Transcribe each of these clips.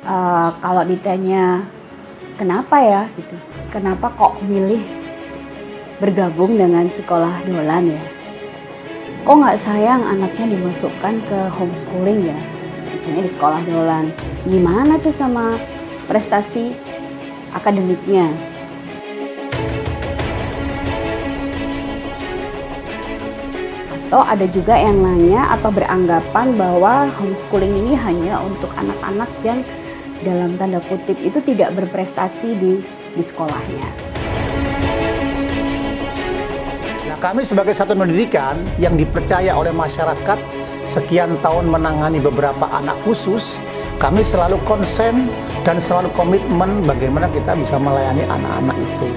Kalau ditanya kenapa ya gitu, kenapa kok milih bergabung dengan sekolah Dolan ya? Kok nggak sayang anaknya dimasukkan ke homeschooling ya? Misalnya di sekolah Dolan, gimana tuh sama prestasi akademiknya? Atau ada juga yang nanya atau beranggapan bahwa homeschooling ini hanya untuk anak-anak yang dalam tanda kutip itu tidak berprestasi di sekolahnya. Nah, kami sebagai satuan pendidikan yang dipercaya oleh masyarakat sekian tahun menangani beberapa anak khusus, kami selalu konsen dan selalu komitmen bagaimana kita bisa melayani anak-anak itu.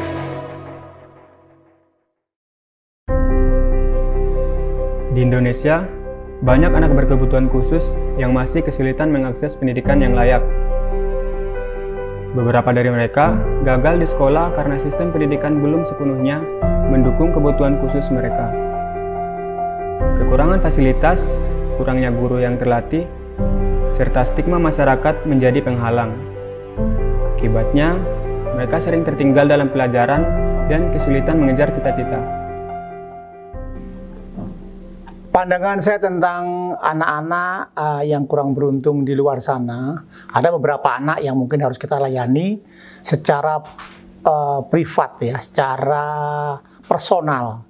Di Indonesia, banyak anak berkebutuhan khusus yang masih kesulitan mengakses pendidikan yang layak. Beberapa dari mereka gagal di sekolah karena sistem pendidikan belum sepenuhnya mendukung kebutuhan khusus mereka. Kekurangan fasilitas, kurangnya guru yang terlatih, serta stigma masyarakat menjadi penghalang. Akibatnya, mereka sering tertinggal dalam pelajaran dan kesulitan mengejar cita-cita. Pandangan saya tentang anak-anak yang kurang beruntung di luar sana, ada beberapa anak yang mungkin harus kita layani secara privat ya, secara personal.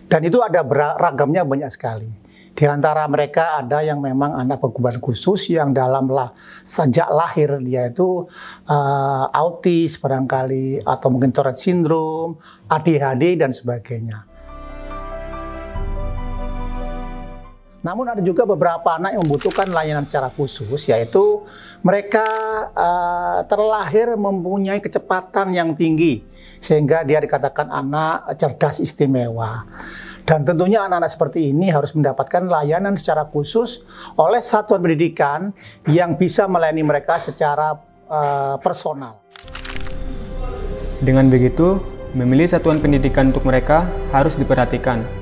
Dan itu ada ragamnya banyak sekali. Di antara mereka ada yang memang anak berkebutuhan khusus yang sejak lahir dia itu autis barangkali, atau mungkin Tourette syndrome, ADHD dan sebagainya. Namun ada juga beberapa anak yang membutuhkan layanan secara khusus, yaitu mereka terlahir mempunyai kecepatan yang tinggi, sehingga dia dikatakan anak cerdas istimewa. Dan tentunya anak-anak seperti ini harus mendapatkan layanan secara khusus oleh satuan pendidikan yang bisa melayani mereka secara personal. Dengan begitu, memilih satuan pendidikan untuk mereka harus diperhatikan.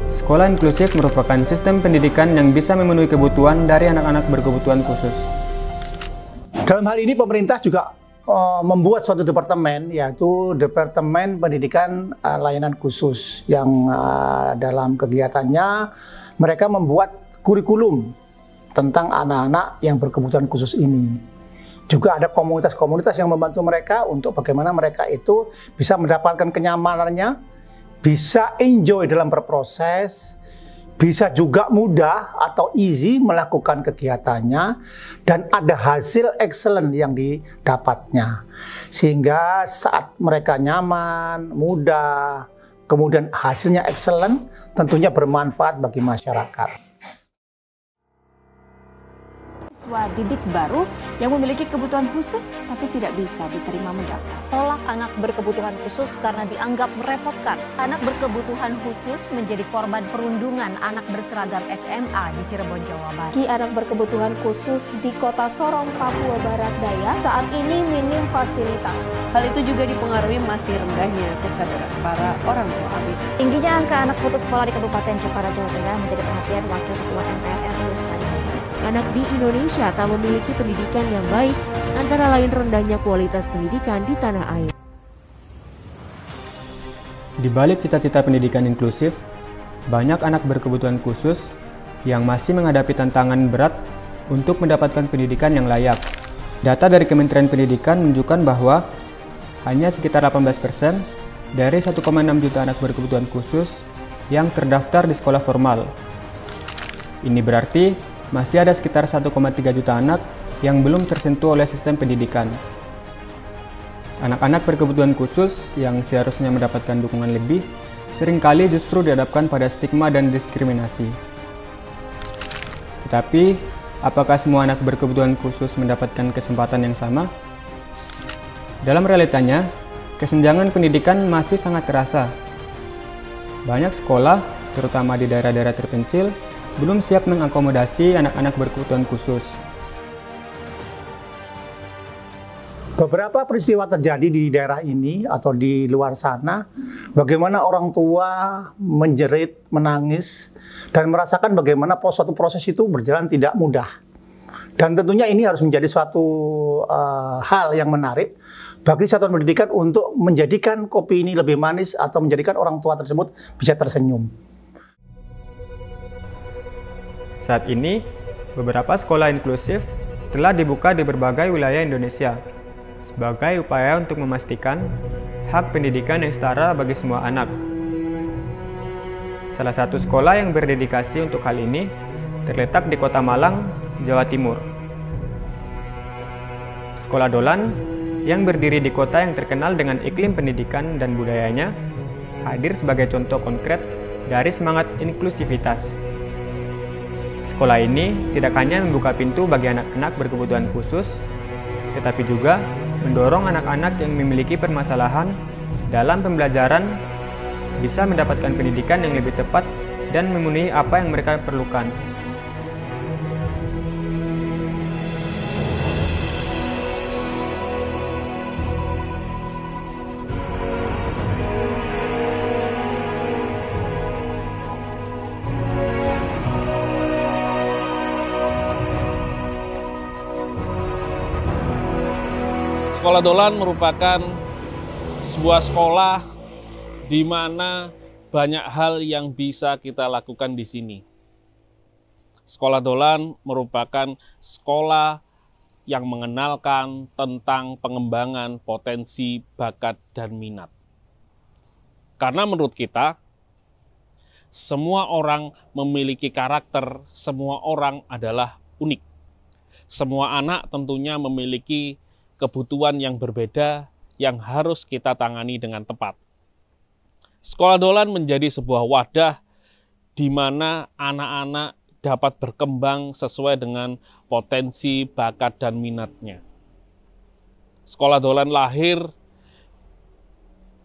Sekolah inklusif merupakan sistem pendidikan yang bisa memenuhi kebutuhan dari anak-anak berkebutuhan khusus. Dalam hal ini pemerintah juga membuat suatu departemen, yaitu Departemen Pendidikan Layanan Khusus, yang dalam kegiatannya mereka membuat kurikulum tentang anak-anak yang berkebutuhan khusus ini. Juga ada komunitas-komunitas yang membantu mereka untuk bagaimana mereka itu bisa mendapatkan kenyamanannya, bisa enjoy dalam berproses, bisa juga mudah atau easy melakukan kegiatannya, dan ada hasil excellent yang didapatnya. Sehingga saat mereka nyaman, mudah, kemudian hasilnya excellent, tentunya bermanfaat bagi masyarakat. Siswa didik baru yang memiliki kebutuhan khusus tapi tidak bisa diterima mendaftar. Tolak anak berkebutuhan khusus karena dianggap merepotkan. Anak berkebutuhan khusus menjadi korban perundungan anak berseragam SMA di Cirebon, Jawa Barat. Bagi anak berkebutuhan khusus di Kota Sorong, Papua Barat Daya, saat ini minim fasilitas. Hal itu juga dipengaruhi masih rendahnya kesadaran para orang tua ABG. Tingginya angka anak putus sekolah di Kabupaten Jepara, Jawa Tengah menjadi perhatian Wakil Ketua MPR RI Lestari Badriah. Anak di Indonesia tak memiliki pendidikan yang baik, antara lain rendahnya kualitas pendidikan di tanah air. Di balik cita-cita pendidikan inklusif, banyak anak berkebutuhan khusus yang masih menghadapi tantangan berat untuk mendapatkan pendidikan yang layak. Data dari Kementerian Pendidikan menunjukkan bahwa hanya sekitar 18% dari 1,6 juta anak berkebutuhan khusus yang terdaftar di sekolah formal. Ini berarti masih ada sekitar 1,3 juta anak yang belum tersentuh oleh sistem pendidikan. Anak-anak berkebutuhan khusus yang seharusnya mendapatkan dukungan lebih, seringkali justru dihadapkan pada stigma dan diskriminasi. Tetapi, apakah semua anak berkebutuhan khusus mendapatkan kesempatan yang sama? Dalam realitanya, kesenjangan pendidikan masih sangat terasa. Banyak sekolah, terutama di daerah-daerah terpencil, belum siap mengakomodasi anak-anak berkebutuhan khusus. Beberapa peristiwa terjadi di daerah ini atau di luar sana, bagaimana orang tua menjerit, menangis, dan merasakan bagaimana suatu proses itu berjalan tidak mudah. Dan tentunya ini harus menjadi suatu hal yang menarik bagi satuan pendidikan untuk menjadikan kopi ini lebih manis atau menjadikan orang tua tersebut bisa tersenyum. Saat ini, beberapa sekolah inklusif telah dibuka di berbagai wilayah Indonesia sebagai upaya untuk memastikan hak pendidikan yang setara bagi semua anak. Salah satu sekolah yang berdedikasi untuk hal ini terletak di Kota Malang, Jawa Timur. Sekolah Dolan yang berdiri di kota yang terkenal dengan iklim pendidikan dan budayanya hadir sebagai contoh konkret dari semangat inklusivitas. Sekolah ini tidak hanya membuka pintu bagi anak-anak berkebutuhan khusus, tetapi juga mendorong anak-anak yang memiliki permasalahan dalam pembelajaran bisa mendapatkan pendidikan yang lebih tepat dan memenuhi apa yang mereka perlukan. Sekolah Dolan merupakan sebuah sekolah di mana banyak hal yang bisa kita lakukan di sini. Sekolah Dolan merupakan sekolah yang mengenalkan tentang pengembangan potensi, bakat, dan minat. Karena menurut kita, semua orang memiliki karakter, semua orang adalah unik. Semua anak tentunya memiliki kebutuhan yang berbeda yang harus kita tangani dengan tepat. Sekolah Dolan menjadi sebuah wadah di mana anak-anak dapat berkembang sesuai dengan potensi, bakat, dan minatnya. Sekolah Dolan lahir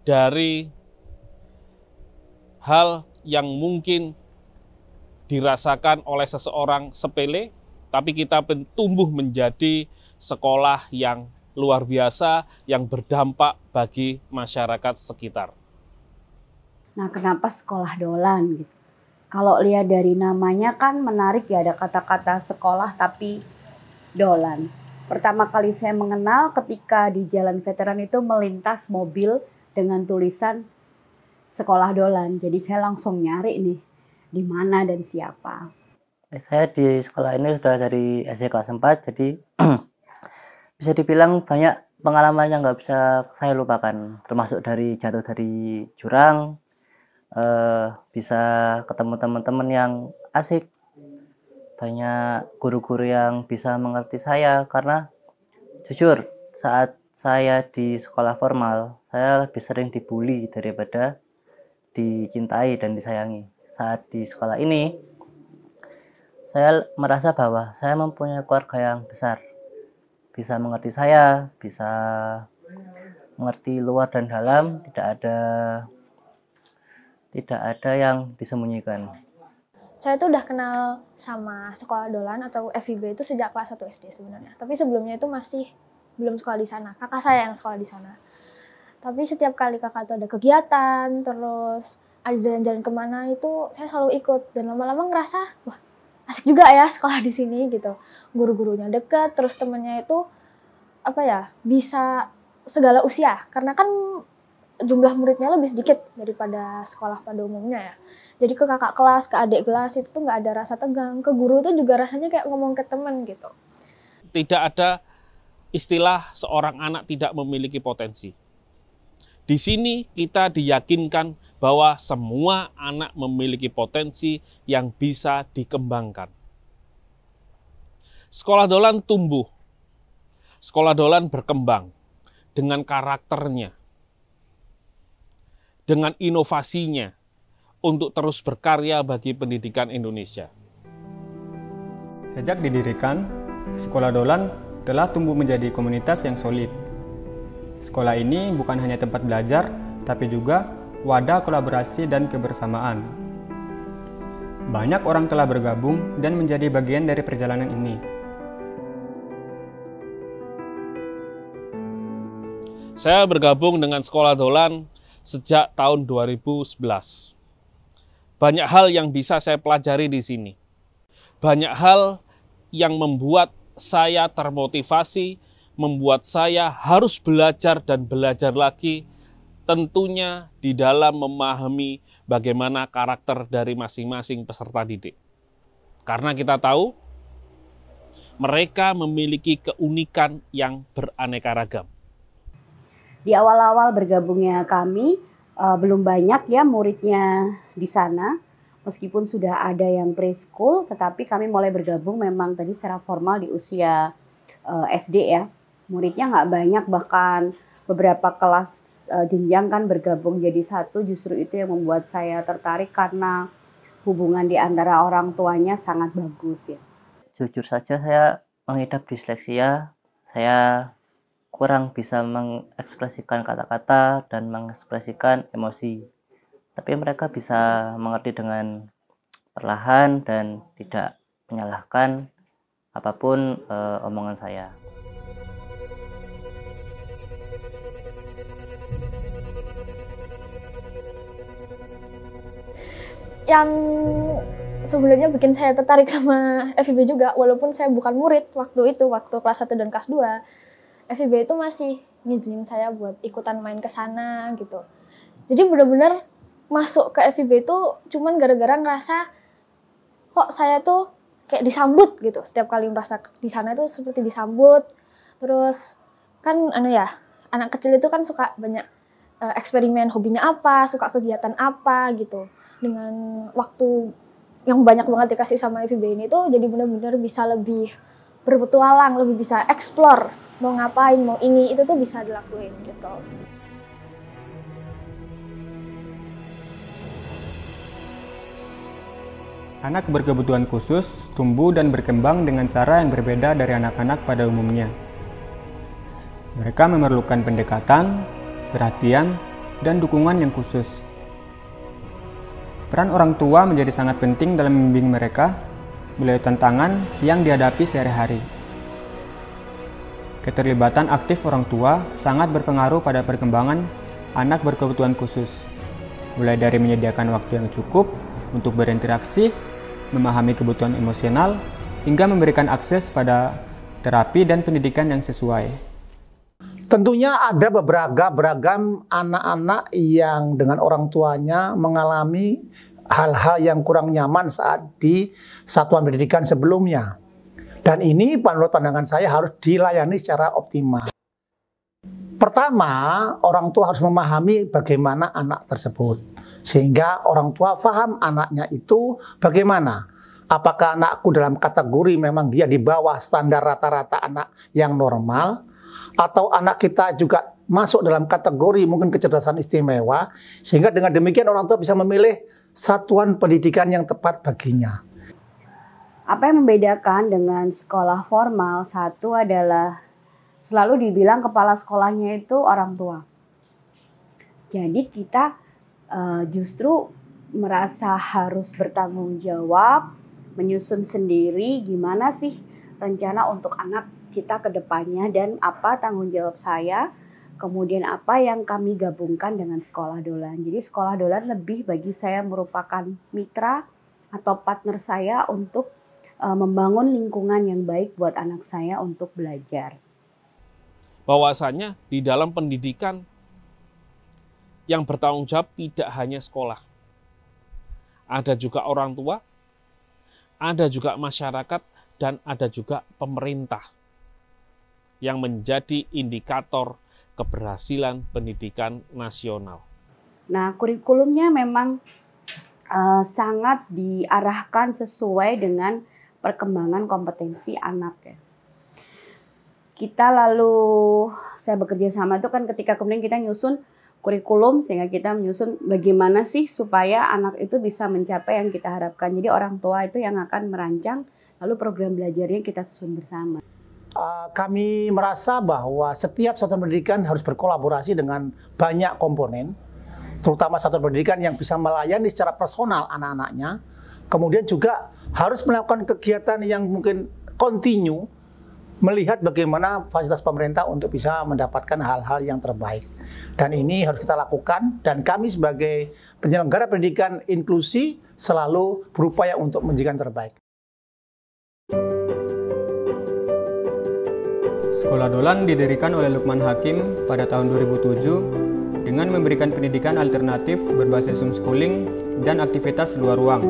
dari hal yang mungkin dirasakan oleh seseorang sepele, tapi kita tumbuh menjadi sekolah yang luar biasa yang berdampak bagi masyarakat sekitar. Nah, kenapa sekolah Dolan gitu? Kalau lihat dari namanya kan menarik ya, ada kata-kata sekolah tapi Dolan. Pertama kali saya mengenal ketika di Jalan Veteran itu melintas mobil dengan tulisan Sekolah Dolan. Jadi saya langsung nyari nih di mana dan siapa. Saya di sekolah ini sudah dari SD kelas 4, jadi bisa dibilang banyak pengalaman yang nggak bisa saya lupakan, termasuk dari jatuh dari jurang, bisa ketemu teman-teman yang asik, banyak guru-guru yang bisa mengerti saya, karena jujur saat saya di sekolah formal, saya lebih sering dibully daripada dicintai dan disayangi. Saat di sekolah ini, saya merasa bahwa saya mempunyai keluarga yang besar, bisa mengerti saya, bisa mengerti luar dan dalam, tidak ada yang disembunyikan. Saya tuh udah kenal sama sekolah Dolan atau FIB itu sejak kelas 1 SD sebenarnya. Tapi sebelumnya itu masih belum sekolah di sana. Kakak saya yang sekolah di sana. Tapi setiap kali kakak tuh ada kegiatan, terus ada jalan-jalan kemana itu saya selalu ikut. Dan lama-lama ngerasa, wah asik juga ya sekolah di sini gitu. Guru-gurunya deket, terus temennya itu bisa segala usia. Karena kan jumlah muridnya lebih sedikit daripada sekolah pada umumnya ya. Jadi ke kakak kelas, ke adik kelas itu tuh nggak ada rasa tegang. Ke guru tuh juga rasanya kayak ngomong ke teman gitu. Tidak ada istilah seorang anak tidak memiliki potensi. Di sini kita diyakinkan bahwa semua anak memiliki potensi yang bisa dikembangkan. Sekolah Dolan tumbuh. Sekolah Dolan berkembang dengan karakternya, dengan inovasinya untuk terus berkarya bagi pendidikan Indonesia. Sejak didirikan, Sekolah Dolan telah tumbuh menjadi komunitas yang solid. Sekolah ini bukan hanya tempat belajar, tapi juga wadah kolaborasi dan kebersamaan. Banyak orang telah bergabung dan menjadi bagian dari perjalanan ini. Saya bergabung dengan Sekolah Dolan sejak tahun 2011. Banyak hal yang bisa saya pelajari di sini. Banyak hal yang membuat saya termotivasi, membuat saya harus belajar dan belajar lagi, tentunya di dalam memahami bagaimana karakter dari masing-masing peserta didik. Karena kita tahu mereka memiliki keunikan yang beraneka ragam. Di awal-awal bergabungnya kami, belum banyak ya muridnya di sana. Meskipun sudah ada yang preschool, tetapi kami mulai bergabung memang tadi secara formal di usia SD ya. Muridnya nggak banyak, bahkan beberapa kelas jenjang kan bergabung jadi satu. Justru itu yang membuat saya tertarik karena hubungan di antara orang tuanya sangat bagus ya. Jujur saja saya mengidap disleksia, saya kurang bisa mengekspresikan kata-kata dan mengekspresikan emosi. Tapi mereka bisa mengerti dengan perlahan dan tidak menyalahkan apapun omongan saya. Yang sebenarnya bikin saya tertarik sama FIB juga, walaupun saya bukan murid waktu kelas 1 dan kelas 2, FIB itu masih ngizinin saya buat ikutan main ke sana gitu. Jadi benar-benar masuk ke FIB itu cuman gara-gara ngerasa kok saya tuh kayak disambut gitu. Setiap kali merasa di sana itu seperti disambut. Terus kan anak kecil itu kan suka banyak eksperimen, hobinya apa, suka kegiatan apa gitu. Dengan waktu yang banyak banget dikasih sama FIB ini tuh jadi benar-benar bisa lebih berpetualang, lebih bisa explore, mau ngapain, mau ini, itu tuh bisa dilakuin gitu. Anak berkebutuhan khusus tumbuh dan berkembang dengan cara yang berbeda dari anak-anak pada umumnya. Mereka memerlukan pendekatan, perhatian, dan dukungan yang khusus. Peran orang tua menjadi sangat penting dalam membimbing mereka melalui tantangan yang dihadapi sehari-hari. Keterlibatan aktif orang tua sangat berpengaruh pada perkembangan anak berkebutuhan khusus, mulai dari menyediakan waktu yang cukup untuk berinteraksi, memahami kebutuhan emosional, hingga memberikan akses pada terapi dan pendidikan yang sesuai. Tentunya ada beragam anak-anak yang dengan orang tuanya mengalami hal-hal yang kurang nyaman saat di satuan pendidikan sebelumnya. Dan ini menurut pandangan saya harus dilayani secara optimal. Pertama, orang tua harus memahami bagaimana anak tersebut. Sehingga orang tua paham anaknya itu bagaimana. Apakah anakku dalam kategori memang dia di bawah standar rata-rata anak yang normal, atau anak kita juga masuk dalam kategori mungkin kecerdasan istimewa, sehingga dengan demikian orang tua bisa memilih satuan pendidikan yang tepat baginya. Apa yang membedakan dengan sekolah formal? Satu adalah selalu dibilang kepala sekolahnya itu orang tua. Jadi kita justru merasa harus bertanggung jawab, menyusun sendiri gimana sih rencana untuk anak kita ke depannya dan apa tanggung jawab saya, kemudian apa yang kami gabungkan dengan sekolah dolan. Jadi sekolah dolan lebih bagi saya merupakan mitra atau partner saya untuk membangun lingkungan yang baik buat anak saya untuk belajar. Bahwasanya di dalam pendidikan yang bertanggung jawab tidak hanya sekolah. Ada juga orang tua, ada juga masyarakat, dan ada juga pemerintah yang menjadi indikator keberhasilan pendidikan nasional. Nah, kurikulumnya memang sangat diarahkan sesuai dengan perkembangan kompetensi anak ya. Kita saya bekerja sama itu kan ketika kemudian kita nyusun kurikulum, sehingga kita menyusun bagaimana sih supaya anak itu bisa mencapai yang kita harapkan. Jadi orang tua itu yang akan merancang, lalu program belajarnya kita susun bersama. Kami merasa bahwa setiap satuan pendidikan harus berkolaborasi dengan banyak komponen, terutama satuan pendidikan yang bisa melayani secara personal anak-anaknya. Kemudian juga harus melakukan kegiatan yang mungkin kontinu, melihat bagaimana fasilitas pemerintah untuk bisa mendapatkan hal-hal yang terbaik. Dan ini harus kita lakukan, dan kami sebagai penyelenggara pendidikan inklusi selalu berupaya untuk menjadikan terbaik. Sekolah Dolan didirikan oleh Lukman Hakim pada tahun 2007 dengan memberikan pendidikan alternatif berbasis homeschooling dan aktivitas luar ruang.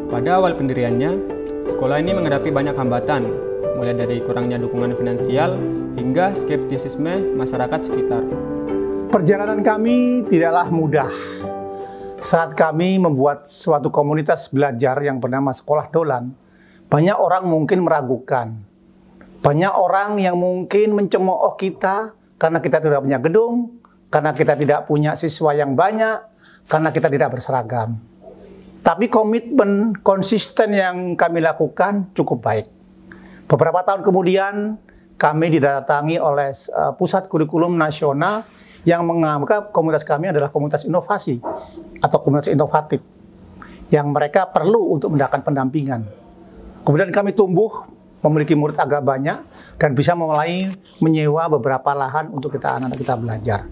Pada awal pendiriannya, sekolah ini menghadapi banyak hambatan, mulai dari kurangnya dukungan finansial hingga skeptisisme masyarakat sekitar. Perjalanan kami tidaklah mudah. Saat kami membuat suatu komunitas belajar yang bernama Sekolah Dolan, banyak orang mungkin meragukan. Banyak orang yang mungkin mencemooh kita karena kita tidak punya gedung, karena kita tidak punya siswa yang banyak, karena kita tidak berseragam. Tapi komitmen konsisten yang kami lakukan cukup baik. Beberapa tahun kemudian kami didatangi oleh Pusat Kurikulum Nasional yang menganggap komunitas kami adalah komunitas inovasi atau komunitas inovatif yang mereka perlu untuk mendapatkan pendampingan. Kemudian kami tumbuh, memiliki murid agak banyak dan bisa mulai menyewa beberapa lahan untuk anak-anak kita belajar.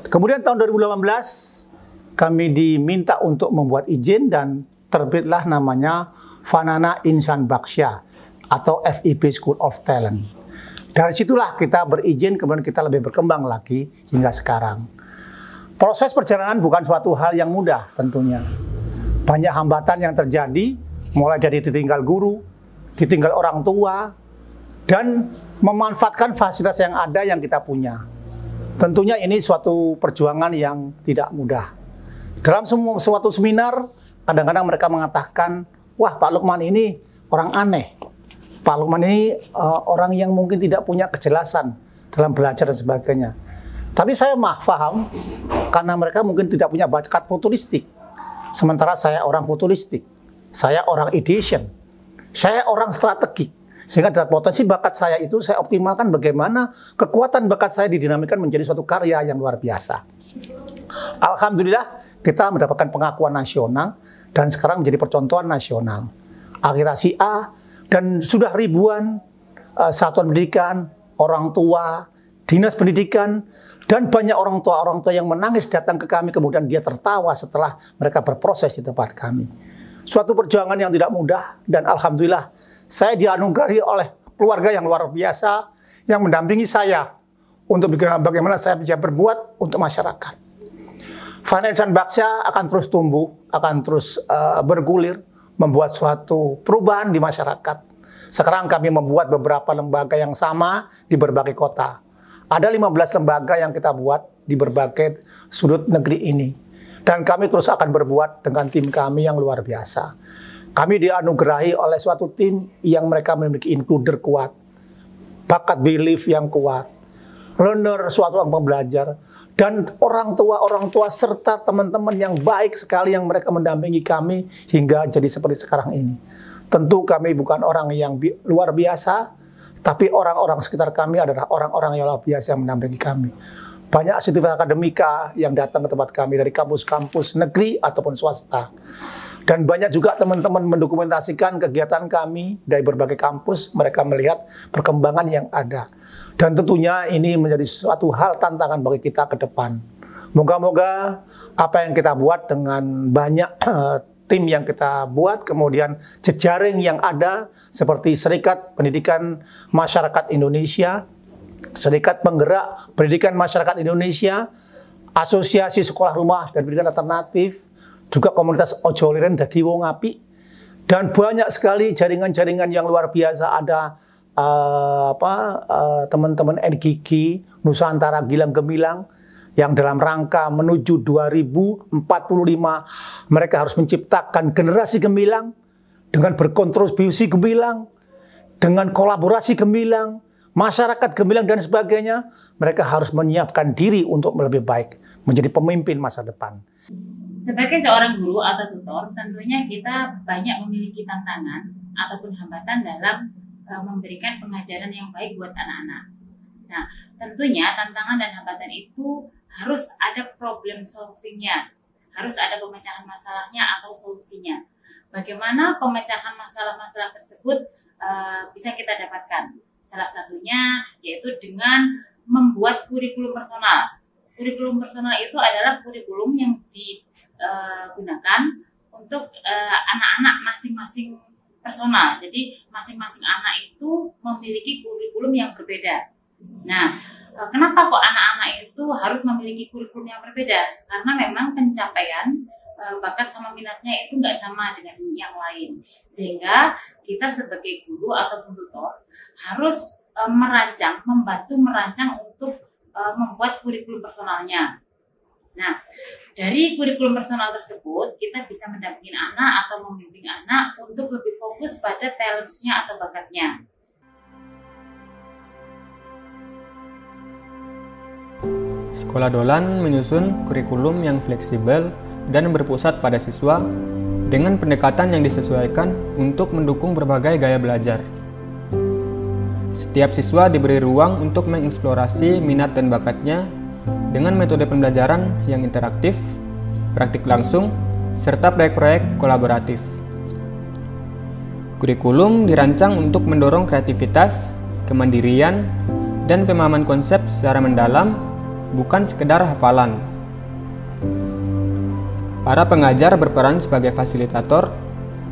Kemudian tahun 2018 kami diminta untuk membuat izin dan terbitlah namanya Fanana Insan Baksya atau FIB School of Talent. Dari situlah kita berizin, kemudian kita lebih berkembang lagi hingga sekarang. Proses perjalanan bukan suatu hal yang mudah tentunya. Banyak hambatan yang terjadi, mulai dari ditinggal guru, ditinggal orang tua, dan memanfaatkan fasilitas yang ada yang kita punya. Tentunya ini suatu perjuangan yang tidak mudah. Dalam suatu seminar, kadang-kadang mereka mengatakan, wah Pak Lukman ini orang aneh. Pak Lukman ini orang yang mungkin tidak punya kejelasan dalam belajar dan sebagainya. Tapi saya paham, karena mereka mungkin tidak punya bakat futuristik. Sementara saya orang futuristik, saya orang ideation, saya orang strategik. Sehingga dari potensi bakat saya itu saya optimalkan bagaimana kekuatan bakat saya didinamikan menjadi suatu karya yang luar biasa. Alhamdulillah kita mendapatkan pengakuan nasional dan sekarang menjadi percontohan nasional. Akreditasi A dan sudah ribuan satuan pendidikan, orang tua, dinas pendidikan, dan banyak orang tua yang menangis datang ke kami kemudian dia tertawa setelah mereka berproses di tempat kami. Suatu perjuangan yang tidak mudah dan alhamdulillah saya dianugerahi oleh keluarga yang luar biasa yang mendampingi saya untuk bagaimana saya bisa berbuat untuk masyarakat. Fanana Insan Baksya akan terus tumbuh, akan terus bergulir, membuat suatu perubahan di masyarakat. Sekarang kami membuat beberapa lembaga yang sama di berbagai kota. Ada 15 lembaga yang kita buat di berbagai sudut negeri ini. Dan kami terus akan berbuat dengan tim kami yang luar biasa. Kami dianugerahi oleh suatu tim yang mereka memiliki includer kuat, bakat belief yang kuat, learner suatu orang pembelajar, dan orang tua serta teman-teman yang baik sekali yang mereka mendampingi kami hingga jadi seperti sekarang ini. Tentu kami bukan orang yang luar biasa, tapi orang-orang sekitar kami adalah orang-orang yang luar biasa yang mendampingi kami. Banyak aktivitas akademika yang datang ke tempat kami dari kampus-kampus negeri ataupun swasta. Dan banyak juga teman-teman mendokumentasikan kegiatan kami dari berbagai kampus, mereka melihat perkembangan yang ada. Dan tentunya ini menjadi suatu hal tantangan bagi kita ke depan. Moga-moga apa yang kita buat dengan banyak tim yang kita buat, kemudian jejaring yang ada seperti Serikat Pendidikan Masyarakat Indonesia, Serikat Penggerak Pendidikan Masyarakat Indonesia, Asosiasi Sekolah Rumah dan Pendidikan Alternatif, juga komunitas Ojo Liren Dadi Wong Apik, dan banyak sekali jaringan-jaringan yang luar biasa. Ada teman-teman NGG Nusantara Gilang Gemilang yang dalam rangka menuju 2045 mereka harus menciptakan generasi gemilang dengan berkontribusi gemilang, dengan kolaborasi gemilang, masyarakat gemilang dan sebagainya. Mereka harus menyiapkan diri untuk lebih baik menjadi pemimpin masa depan. Sebagai seorang guru atau tutor, tentunya kita banyak memiliki tantangan ataupun hambatan dalam memberikan pengajaran yang baik buat anak-anak. Nah, tentunya tantangan dan hambatan itu harus ada problem solving-nya, harus ada pemecahan masalahnya atau solusinya. Bagaimana pemecahan masalah-masalah tersebut bisa kita dapatkan? Salah satunya yaitu dengan membuat kurikulum personal. Kurikulum personal itu adalah kurikulum yang digunakan untuk anak-anak masing-masing personal. Jadi masing-masing anak itu memiliki kurikulum yang berbeda. Nah, kenapa kok anak-anak itu harus memiliki kurikulum yang berbeda? Karena memang pencapaian bakat sama minatnya itu nggak sama dengan yang lain. Sehingga kita sebagai guru ataupun tutor harus membantu merancang untuk membuat kurikulum personalnya. Nah, dari kurikulum personal tersebut, kita bisa mendampingi anak atau membimbing anak untuk lebih fokus pada talents-nya atau bakatnya. Sekolah Dolan menyusun kurikulum yang fleksibel dan berpusat pada siswa dengan pendekatan yang disesuaikan untuk mendukung berbagai gaya belajar. Setiap siswa diberi ruang untuk mengeksplorasi minat dan bakatnya dengan metode pembelajaran yang interaktif, praktik langsung, serta proyek-proyek kolaboratif. Kurikulum dirancang untuk mendorong kreativitas, kemandirian, dan pemahaman konsep secara mendalam, bukan sekedar hafalan. Para pengajar berperan sebagai fasilitator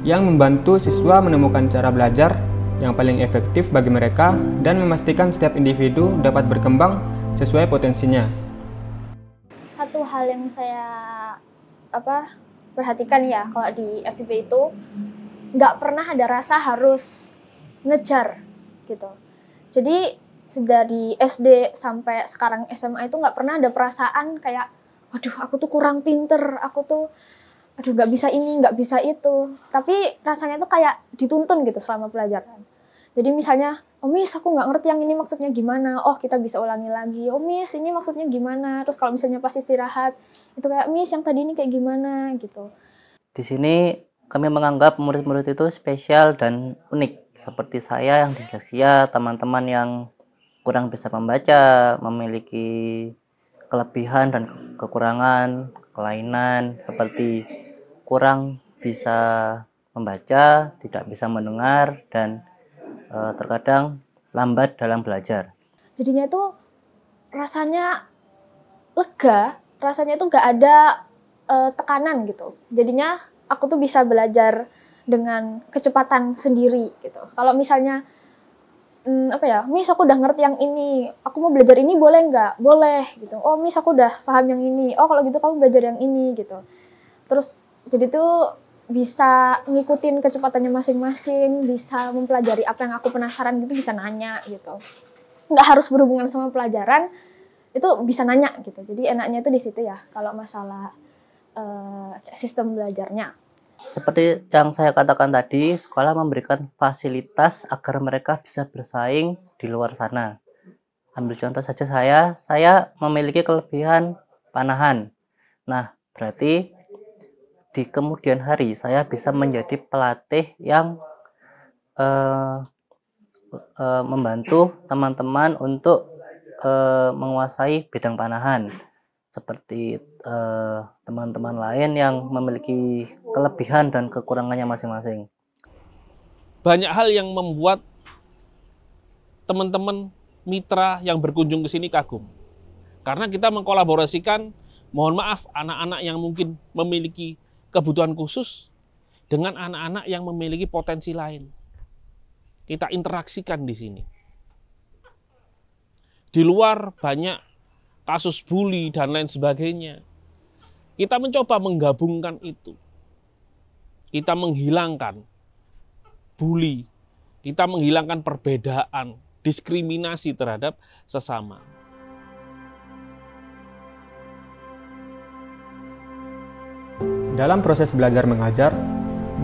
yang membantu siswa menemukan cara belajar yang paling efektif bagi mereka dan memastikan setiap individu dapat berkembang sesuai potensinya. Satu hal yang saya perhatikan ya, kalau di FIB itu nggak pernah ada rasa harus ngejar gitu. Jadi dari SD sampai sekarang SMA itu nggak pernah ada perasaan kayak, waduh aku tuh kurang pinter, aku tuh aduh nggak bisa ini, nggak bisa itu. Tapi rasanya tuh kayak dituntun gitu selama pelajaran. Jadi misalnya, oh miss aku nggak ngerti yang ini maksudnya gimana, oh kita bisa ulangi lagi, oh miss ini maksudnya gimana. Terus kalau misalnya pas istirahat, itu kayak miss yang tadi ini kayak gimana gitu. Di sini kami menganggap murid-murid itu spesial dan unik. Seperti saya yang disleksia, teman-teman yang kurang bisa membaca, memiliki kelebihan dan kekurangan, kelainan, seperti kurang bisa membaca, tidak bisa mendengar, dan terkadang lambat dalam belajar. Jadinya itu rasanya lega, rasanya itu nggak ada tekanan gitu. Jadinya aku tuh bisa belajar dengan kecepatan sendiri gitu. Kalau misalnya miss aku udah ngerti yang ini, aku mau belajar ini boleh nggak? Boleh gitu. Oh miss aku udah paham yang ini, oh kalau gitu kamu belajar yang ini gitu. Terus jadi tuh bisa ngikutin kecepatannya masing-masing, bisa mempelajari apa yang aku penasaran gitu, bisa nanya gitu. Nggak harus berhubungan sama pelajaran, itu bisa nanya gitu. Jadi enaknya itu di situ ya, kalau masalah sistem belajarnya. Seperti yang saya katakan tadi, sekolah memberikan fasilitas agar mereka bisa bersaing di luar sana. Ambil contoh saja saya memiliki kelebihan panahan. Nah, berarti di kemudian hari saya bisa menjadi pelatih yang membantu teman-teman untuk menguasai bidang panahan, seperti teman-teman lain yang memiliki kelebihan dan kekurangannya masing-masing. Banyak hal yang membuat teman-teman mitra yang berkunjung ke sini kagum. Karena kita mengkolaborasikan, mohon maaf, anak-anak yang mungkin memiliki kebutuhan khusus dengan anak-anak yang memiliki potensi lain. Kita interaksikan di sini. Di luar banyak kasus bully dan lain sebagainya. Kita mencoba menggabungkan itu. Kita menghilangkan bully, kita menghilangkan perbedaan, diskriminasi terhadap sesama. Dalam proses belajar mengajar,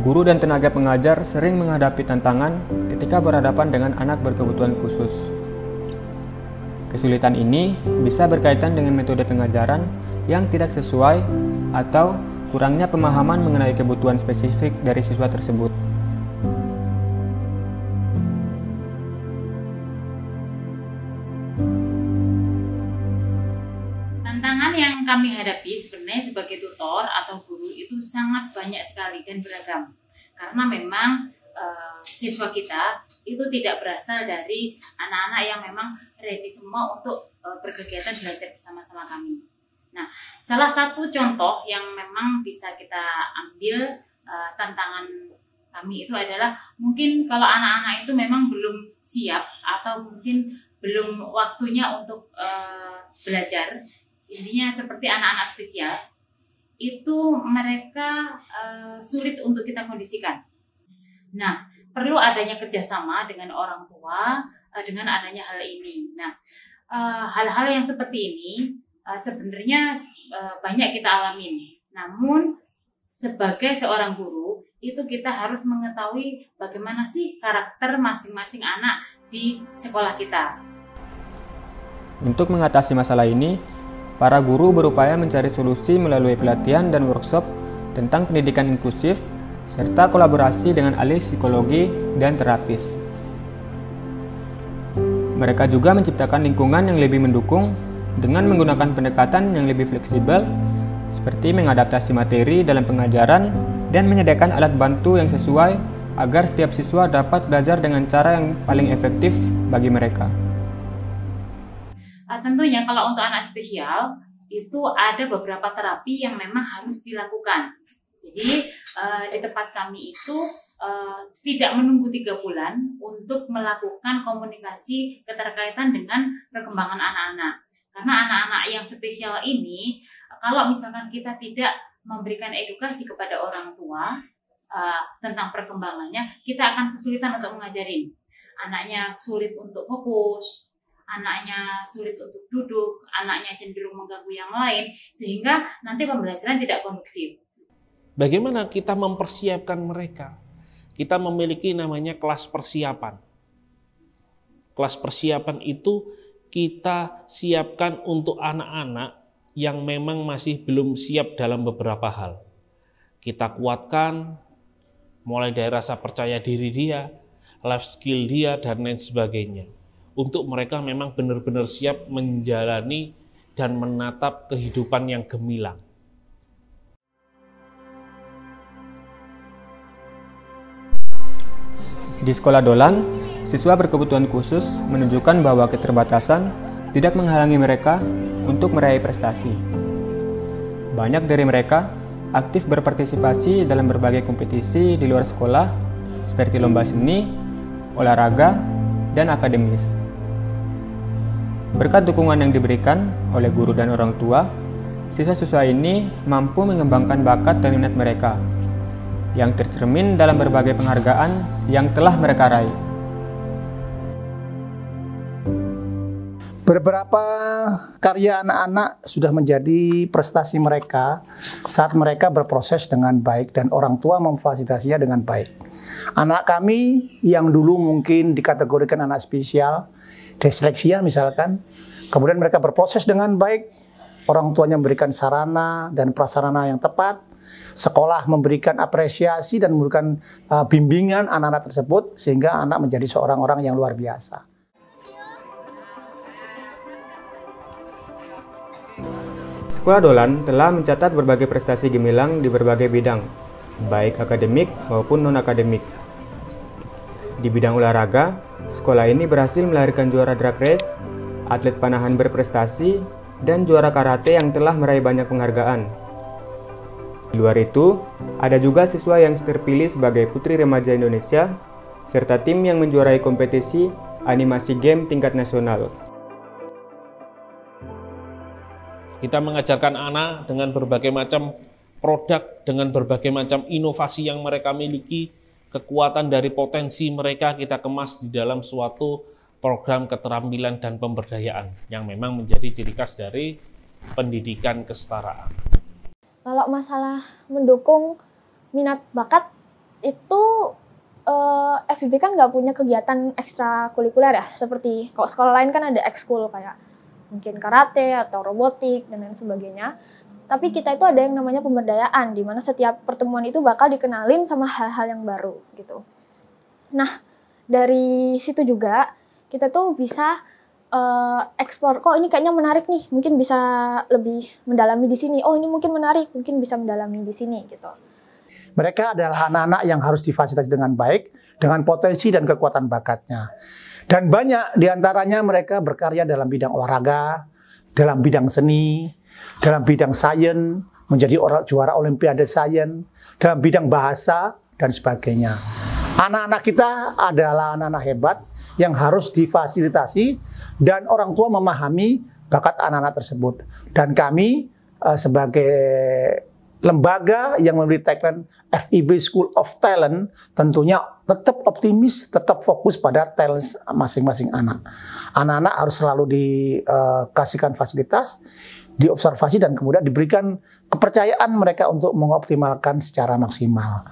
guru dan tenaga pengajar sering menghadapi tantangan ketika berhadapan dengan anak berkebutuhan khusus. Kesulitan ini bisa berkaitan dengan metode pengajaran yang tidak sesuai atau kurangnya pemahaman mengenai kebutuhan spesifik dari siswa tersebut. Tantangan yang kami hadapi sebenarnya sebagai tutor atau guru itu sangat banyak sekali dan beragam. Karena memang siswa kita itu tidak berasal dari anak-anak yang memang ready semua untuk berkegiatan belajar bersama-sama kami. Nah, salah satu contoh yang memang bisa kita ambil tantangan kami itu adalah mungkin kalau anak-anak itu memang belum siap atau mungkin belum waktunya untuk belajar, intinya seperti anak-anak spesial, itu mereka sulit untuk kita kondisikan. Nah, perlu adanya kerjasama dengan orang tua dengan adanya hal ini. Nah, hal-hal yang seperti ini sebenarnya banyak kita alamin. Namun, sebagai seorang guru, itu kita harus mengetahui bagaimana sih karakter masing-masing anak di sekolah kita. Untuk mengatasi masalah ini, para guru berupaya mencari solusi melalui pelatihan dan workshop tentang pendidikan inklusif, serta kolaborasi dengan ahli psikologi dan terapis. Mereka juga menciptakan lingkungan yang lebih mendukung dengan menggunakan pendekatan yang lebih fleksibel, seperti mengadaptasi materi dalam pengajaran dan menyediakan alat bantu yang sesuai agar setiap siswa dapat belajar dengan cara yang paling efektif bagi mereka. Tentunya kalau untuk anak spesial itu ada beberapa terapi yang memang harus dilakukan. Jadi di tempat kami itu tidak menunggu 3 bulan untuk melakukan komunikasi keterkaitan dengan perkembangan anak-anak. Karena anak-anak yang spesial ini, kalau misalkan kita tidak memberikan edukasi kepada orang tua tentang perkembangannya, kita akan kesulitan untuk mengajarin. Anaknya sulit untuk fokus, anaknya sulit untuk duduk, anaknya cenderung mengganggu yang lain, sehingga nanti pembelajaran tidak kondusif. Bagaimana kita mempersiapkan mereka? Kita memiliki namanya kelas persiapan. Kelas persiapan itu kita siapkan untuk anak-anak yang memang masih belum siap dalam beberapa hal. Kita kuatkan mulai dari rasa percaya diri dia, life skill dia, dan lain sebagainya. Untuk mereka memang benar-benar siap menjalani dan menatap kehidupan yang gemilang. Di sekolah Dolan, siswa berkebutuhan khusus menunjukkan bahwa keterbatasan tidak menghalangi mereka untuk meraih prestasi. Banyak dari mereka aktif berpartisipasi dalam berbagai kompetisi di luar sekolah, seperti lomba seni, olahraga, dan akademis. Berkat dukungan yang diberikan oleh guru dan orang tua, siswa-siswa ini mampu mengembangkan bakat dan minat mereka, yang tercermin dalam berbagai penghargaan yang telah mereka raih. Beberapa karya anak-anak sudah menjadi prestasi mereka saat mereka berproses dengan baik dan orang tua memfasilitasinya dengan baik. Anak kami yang dulu mungkin dikategorikan anak spesial, disleksia misalkan, kemudian mereka berproses dengan baik, orang tuanya memberikan sarana dan prasarana yang tepat, sekolah memberikan apresiasi dan memberikan bimbingan anak-anak tersebut sehingga anak menjadi seorang orang yang luar biasa. Sekolah Dolan telah mencatat berbagai prestasi gemilang di berbagai bidang, baik akademik maupun non-akademik. Di bidang olahraga, sekolah ini berhasil melahirkan juara drag race, atlet panahan berprestasi, dan juara karate yang telah meraih banyak penghargaan. Di luar itu, ada juga siswa yang terpilih sebagai Putri Remaja Indonesia, serta tim yang menjuarai kompetisi animasi game tingkat nasional. Kita mengajarkan anak dengan berbagai macam produk, dengan berbagai macam inovasi yang mereka miliki, kekuatan dari potensi mereka kita kemas di dalam suatu program keterampilan dan pemberdayaan yang memang menjadi ciri khas dari pendidikan kesetaraan. Kalau masalah mendukung minat bakat itu FIB kan nggak punya kegiatan ekstrakurikuler ya, seperti kalau sekolah lain kan ada ekskul kayak mungkin karate atau robotik dan lain sebagainya. Tapi kita itu ada yang namanya pemberdayaan, di mana setiap pertemuan itu bakal dikenalin sama hal-hal yang baru gitu. Nah, dari situ juga kita tuh bisa eksplor, kok ini kayaknya menarik nih, mungkin bisa lebih mendalami di sini. Oh, ini mungkin menarik, mungkin bisa mendalami di sini gitu. Mereka adalah anak-anak yang harus difasilitasi dengan baik, dengan potensi dan kekuatan bakatnya. Dan banyak diantaranya mereka berkarya dalam bidang olahraga, dalam bidang seni, dalam bidang sains, menjadi juara olimpiade sains, dalam bidang bahasa, dan sebagainya. Anak-anak kita adalah anak-anak hebat yang harus difasilitasi dan orang tua memahami bakat anak-anak tersebut. Dan kami sebagai lembaga yang memberi tagline FIB School of Talent tentunya tetap optimis, tetap fokus pada talent masing-masing anak. Anak-anak harus selalu dikasihkan fasilitas, diobservasi dan kemudian diberikan kepercayaan mereka untuk mengoptimalkan secara maksimal.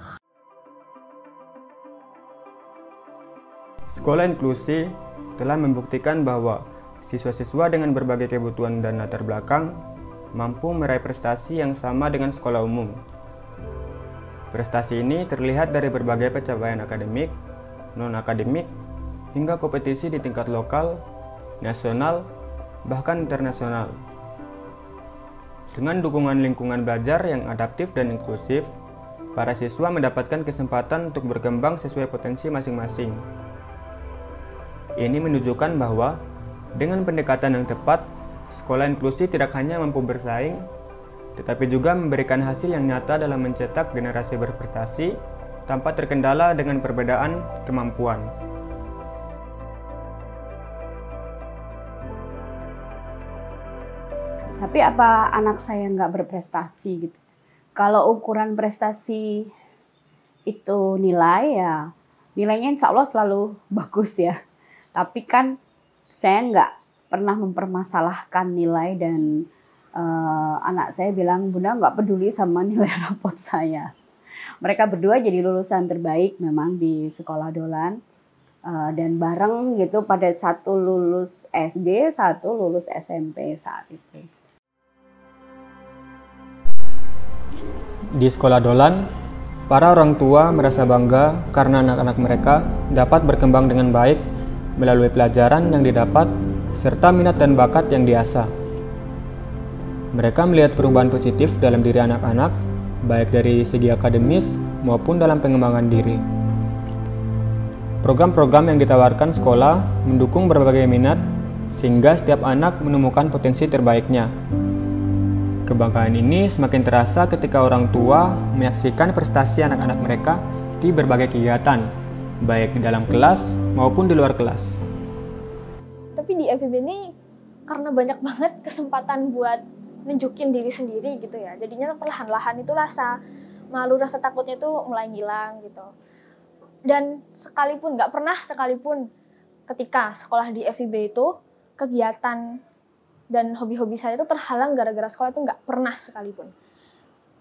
Sekolah inklusi telah membuktikan bahwa siswa-siswa dengan berbagai kebutuhan dan latar belakang mampu meraih prestasi yang sama dengan sekolah umum. Prestasi ini terlihat dari berbagai pencapaian akademik, non-akademik, hingga kompetisi di tingkat lokal, nasional, bahkan internasional. Dengan dukungan lingkungan belajar yang adaptif dan inklusif, para siswa mendapatkan kesempatan untuk berkembang sesuai potensi masing-masing. Ini menunjukkan bahwa dengan pendekatan yang tepat, sekolah inklusi tidak hanya mampu bersaing, tetapi juga memberikan hasil yang nyata dalam mencetak generasi berprestasi tanpa terkendala dengan perbedaan kemampuan. Tapi apa anak saya nggak berprestasi gitu? Kalau ukuran prestasi itu nilai ya, nilainya insya Allah selalu bagus ya. Tapi kan saya nggak pernah mempermasalahkan nilai dan anak saya bilang, Bunda nggak peduli sama nilai rapot saya. Mereka berdua jadi lulusan terbaik memang di sekolah Dolan. Dan bareng gitu pada satu lulus SD, satu lulus SMP saat itu. Di sekolah Dolan, para orang tua merasa bangga karena anak-anak mereka dapat berkembang dengan baik melalui pelajaran yang didapat serta minat dan bakat yang diasah. Mereka melihat perubahan positif dalam diri anak-anak, baik dari segi akademis maupun dalam pengembangan diri. Program-program yang ditawarkan sekolah mendukung berbagai minat, sehingga setiap anak menemukan potensi terbaiknya. Kebanggaan ini semakin terasa ketika orang tua menyaksikan prestasi anak-anak mereka di berbagai kegiatan, baik di dalam kelas maupun di luar kelas. Tapi di FIB ini karena banyak banget kesempatan buat nunjukin diri sendiri gitu ya. Jadinya perlahan-lahan itu rasa malu, rasa takutnya itu mulai hilang gitu. Dan sekalipun, nggak pernah sekalipun ketika sekolah di FIB itu kegiatan dan hobi-hobi saya itu terhalang gara-gara sekolah itu nggak pernah sekalipun.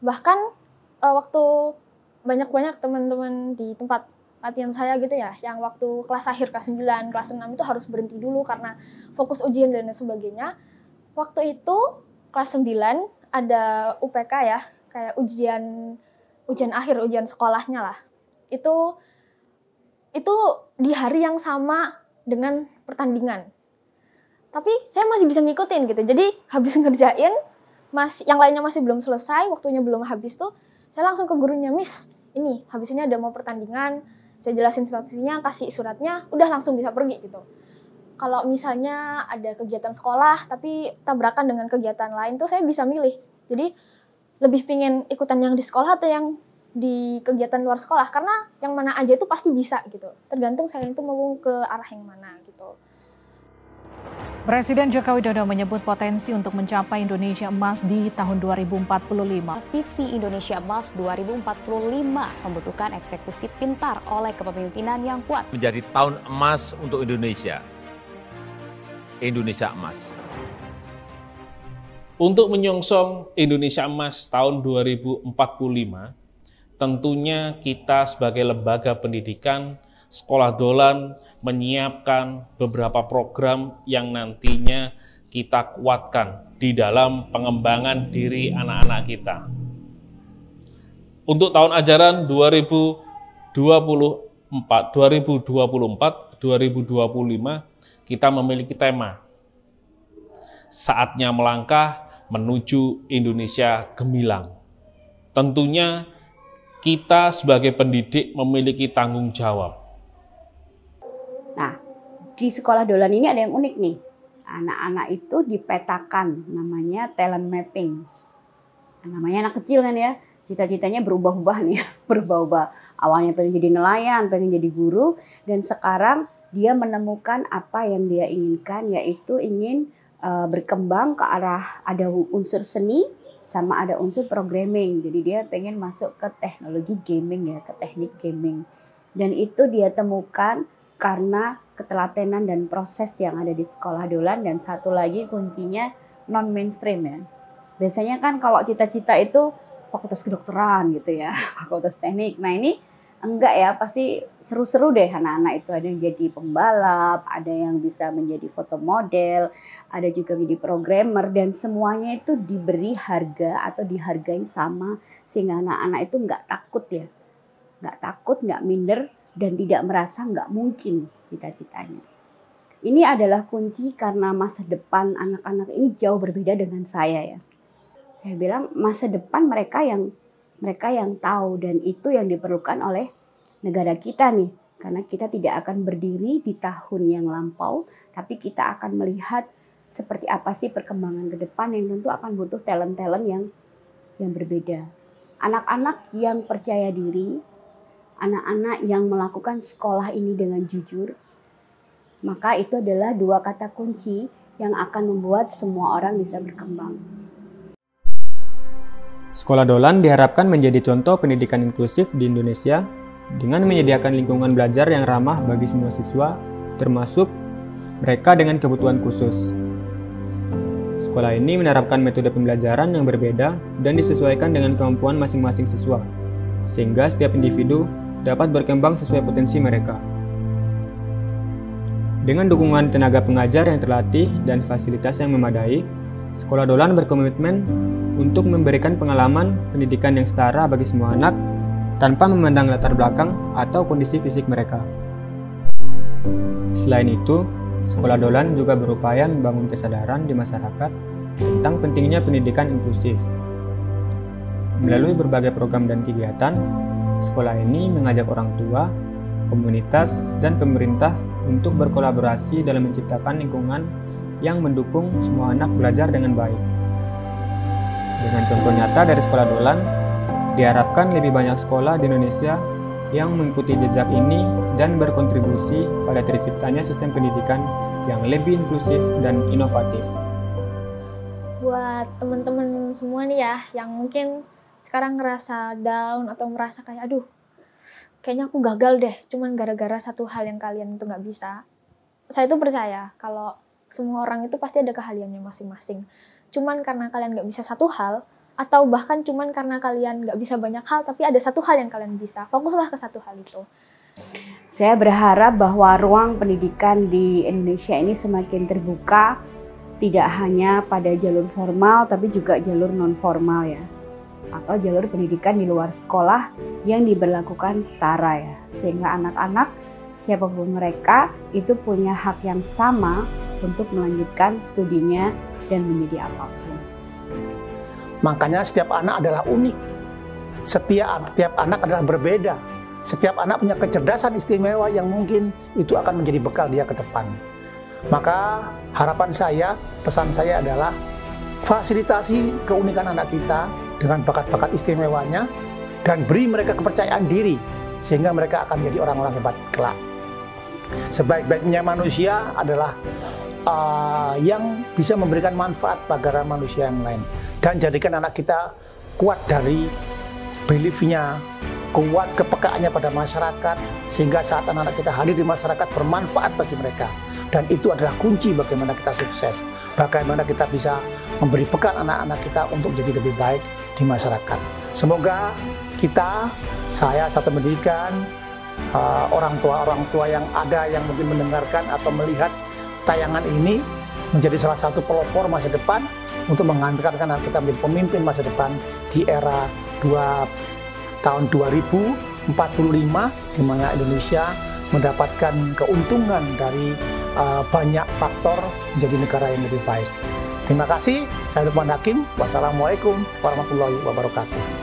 Bahkan waktu banyak-banyak teman-teman di tempat latihan saya gitu ya, yang waktu kelas akhir, kelas 9, kelas 6 itu harus berhenti dulu karena fokus ujian dan sebagainya. Waktu itu kelas 9 ada UPK ya, kayak ujian akhir, ujian sekolahnya lah. Itu di hari yang sama dengan pertandingan. Tapi saya masih bisa ngikutin gitu. Jadi habis ngerjain, yang lainnya masih belum selesai, waktunya belum habis tuh, saya langsung ke gurunya, Miss, ini habis ini ada mau pertandingan, saya jelasin situasinya, kasih suratnya, udah langsung bisa pergi gitu. Kalau misalnya ada kegiatan sekolah tapi tabrakan dengan kegiatan lain tuh saya bisa milih. Jadi lebih pingin ikutan yang di sekolah atau yang di kegiatan luar sekolah, karena yang mana aja itu pasti bisa gitu. Tergantung saya itu mau ke arah yang mana gitu. Presiden Joko Widodo menyebut potensi untuk mencapai Indonesia Emas di tahun 2045. Visi Indonesia Emas 2045 membutuhkan eksekusi pintar oleh kepemimpinan yang kuat. Menjadi tahun emas untuk Indonesia. Indonesia Emas. Untuk menyongsong Indonesia Emas tahun 2045, tentunya kita sebagai lembaga pendidikan, Sekolah Dolan menyiapkan beberapa program yang nantinya kita kuatkan di dalam pengembangan diri anak-anak kita. Untuk tahun ajaran 2024-2025, kita memiliki tema Saatnya Melangkah Menuju Indonesia Gemilang. Tentunya kita sebagai pendidik memiliki tanggung jawab. Nah, di sekolah Dolan ini ada yang unik nih. Anak-anak itu dipetakan, namanya talent mapping. Namanya anak kecil kan ya. cita-citanya berubah-ubah nih, berubah-ubah. Awalnya pengen jadi nelayan, pengen jadi guru, dan sekarang dia menemukan apa yang dia inginkan, yaitu ingin berkembang ke arah ada unsur seni sama ada unsur programming. Jadi dia pengen masuk ke teknologi gaming ya, ke teknik gaming. Dan itu dia temukan karena ketelatenan dan proses yang ada di sekolah Dolan, dan satu lagi kuncinya non mainstream ya. Biasanya kan kalau cita-cita itu fakultas kedokteran gitu ya, fakultas teknik. Nah ini enggak ya, pasti seru-seru deh anak-anak itu. Ada yang jadi pembalap, ada yang bisa menjadi fotomodel, ada juga menjadi programmer, dan semuanya itu diberi harga atau dihargai sama, sehingga anak-anak itu enggak takut ya. Enggak takut, enggak minder, dan tidak merasa enggak mungkin cita-citanya. Ini adalah kunci karena masa depan anak-anak ini jauh berbeda dengan saya ya. Saya bilang masa depan mereka yang tahu, dan itu yang diperlukan oleh negara kita nih. Karena kita tidak akan berdiri di tahun yang lampau, tapi kita akan melihat seperti apa sih perkembangan ke depan yang tentu akan butuh talent-talent yang berbeda. Anak-anak yang percaya diri, anak-anak yang melakukan sekolah ini dengan jujur, maka itu adalah dua kata kunci yang akan membuat semua orang bisa berkembang. Sekolah Dolan diharapkan menjadi contoh pendidikan inklusif di Indonesia dengan menyediakan lingkungan belajar yang ramah bagi semua siswa, termasuk mereka dengan kebutuhan khusus. Sekolah ini menerapkan metode pembelajaran yang berbeda dan disesuaikan dengan kemampuan masing-masing siswa, sehingga setiap individu dapat berkembang sesuai potensi mereka. Dengan dukungan tenaga pengajar yang terlatih dan fasilitas yang memadai, Sekolah Dolan berkomitmen untuk memberikan pengalaman pendidikan yang setara bagi semua anak tanpa memandang latar belakang atau kondisi fisik mereka. Selain itu, Sekolah Dolan juga berupaya membangun kesadaran di masyarakat tentang pentingnya pendidikan inklusif. Melalui berbagai program dan kegiatan, sekolah ini mengajak orang tua, komunitas, dan pemerintah untuk berkolaborasi dalam menciptakan lingkungan yang mendukung semua anak belajar dengan baik. Dengan contoh nyata dari Sekolah Dolan, diharapkan lebih banyak sekolah di Indonesia yang mengikuti jejak ini dan berkontribusi pada terciptanya sistem pendidikan yang lebih inklusif dan inovatif. Buat teman-teman semua nih ya, yang mungkin sekarang ngerasa down atau merasa kayak aduh, kayaknya aku gagal deh, cuman gara-gara satu hal yang kalian itu nggak bisa. Saya tuh percaya kalau semua orang itu pasti ada keahliannya masing-masing. Cuman karena kalian nggak bisa satu hal, atau bahkan cuman karena kalian nggak bisa banyak hal, tapi ada satu hal yang kalian bisa. Fokuslah ke satu hal itu. Saya berharap bahwa ruang pendidikan di Indonesia ini semakin terbuka, tidak hanya pada jalur formal, tapi juga jalur non-formal ya. Atau jalur pendidikan di luar sekolah yang diberlakukan setara ya. Sehingga anak-anak, siapapun mereka, itu punya hak yang sama untuk melanjutkan studinya dan menjadi apapun. Makanya setiap anak adalah unik. Setiap anak adalah berbeda. Setiap anak punya kecerdasan istimewa yang mungkin itu akan menjadi bekal dia ke depan. Maka harapan saya, pesan saya adalah fasilitasi keunikan anak kita dengan bakat-bakat istimewanya dan beri mereka kepercayaan diri sehingga mereka akan menjadi orang-orang hebat kelak. Sebaik-baiknya manusia adalah yang bisa memberikan manfaat bagi manusia yang lain, dan jadikan anak kita kuat dari belief-nya, kuat kepekaannya pada masyarakat, sehingga saat anak-anak kita hadir di masyarakat bermanfaat bagi mereka. Dan itu adalah kunci bagaimana kita sukses, bagaimana kita bisa memberi bekal anak-anak kita untuk menjadi lebih baik di masyarakat. Semoga kita, saya, Satuan Pendidikan, orang tua yang ada yang mungkin mendengarkan atau melihat tayangan ini menjadi salah satu pelopor masa depan untuk mengantarkan anak kita menjadi pemimpin masa depan di era tahun 2045, di mana Indonesia mendapatkan keuntungan dari banyak faktor menjadi negara yang lebih baik. Terima kasih, saya Lukman Hakim. Wassalamualaikum warahmatullahi wabarakatuh.